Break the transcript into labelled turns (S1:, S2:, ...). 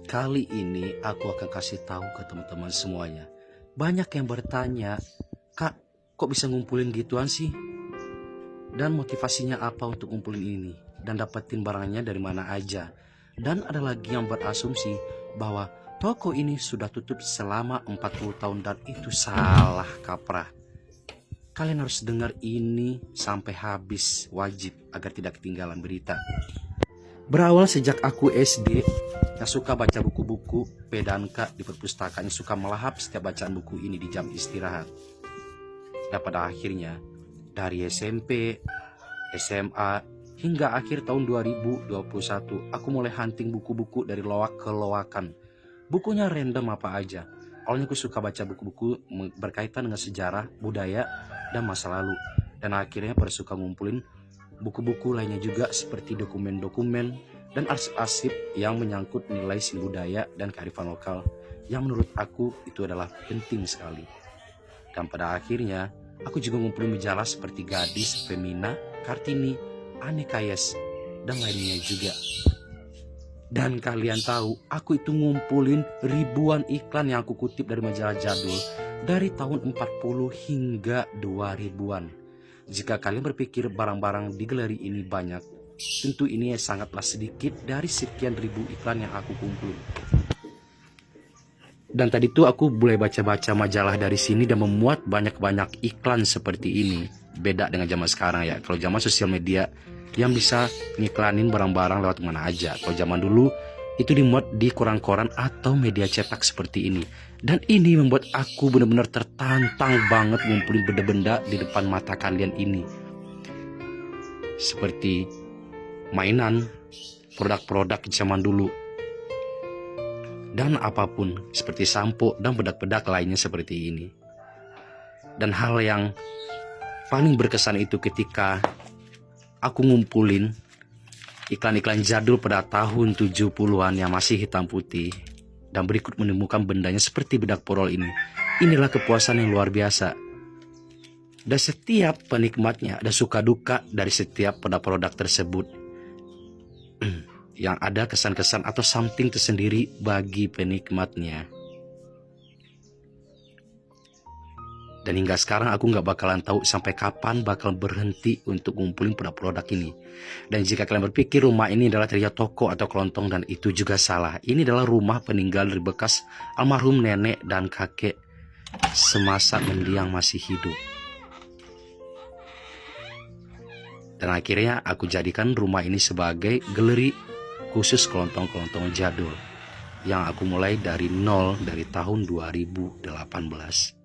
S1: Kali ini aku akan kasih tahu ke teman-teman semuanya. Banyak yang bertanya, "Kak, kok bisa ngumpulin gituan sih? Dan motivasinya apa untuk ngumpulin ini? Dan dapetin barangnya dari mana aja?" Dan ada lagi yang berasumsi bahwa toko ini sudah tutup selama 40 tahun dan itu salah kaprah. Kalian harus dengar ini sampai habis, wajib agar tidak ketinggalan berita. Berawal sejak aku SD yang suka baca buku-buku Pedanka di perpustakaan, suka melahap setiap bacaan buku ini di jam istirahat. Dan pada akhirnya dari SMP, SMA hingga akhir tahun 2021 aku mulai hunting buku-buku dari loak ke loakan. Bukunya random apa aja. Awalnya aku suka baca buku-buku berkaitan dengan sejarah, budaya, dan masa lalu. Dan akhirnya pada suka ngumpulin buku-buku lainnya juga seperti dokumen-dokumen dan arsip-arsip yang menyangkut nilai seni budaya dan kearifan lokal yang menurut aku itu adalah penting sekali. Dan pada akhirnya aku juga ngumpulin majalah seperti Gadis, Femina, Kartini, Aneka Yes, dan lainnya juga. Dan kalian tahu, aku itu ngumpulin ribuan iklan yang aku kutip dari majalah jadul dari tahun 40 hingga 2000-an. Jika kalian berpikir barang-barang di galeri ini banyak, tentu ini sangatlah sedikit dari sekian ribu iklan yang aku kumpulin. Dan tadi tuh aku mulai baca-baca majalah dari sini dan memuat banyak-banyak iklan seperti ini. Beda dengan zaman sekarang ya. Kalau zaman sosial media yang bisa ngiklanin barang-barang lewat mana aja. Kalau zaman dulu itu dimuat di koran-koran atau media cetak seperti ini. Dan ini membuat aku benar-benar tertantang banget ngumpulin benda-benda di depan mata kalian ini. Seperti mainan, produk-produk zaman dulu. Dan apapun seperti sampo dan bedak-bedak lainnya seperti ini. Dan hal yang paling berkesan itu ketika aku ngumpulin iklan-iklan jadul pada tahun 70-an yang masih hitam putih dan berikut menemukan bendanya seperti bedak porol ini. Inilah kepuasan yang luar biasa. Dan setiap penikmatnya ada suka duka dari setiap produk tersebut. Yang ada kesan-kesan atau something tersendiri bagi penikmatnya. Dan hingga sekarang aku nggak bakalan tahu sampai kapan bakal berhenti untuk ngumpulin produk-produk ini. Dan jika kalian berpikir rumah ini adalah terlihat toko atau kelontong, dan itu juga salah. Ini adalah rumah peninggalan dari bekas almarhum nenek dan kakek semasa mendiang masih hidup. Dan akhirnya aku jadikan rumah ini sebagai galeri khusus kelontong-kelontong jadul yang aku mulai dari nol dari tahun 2018.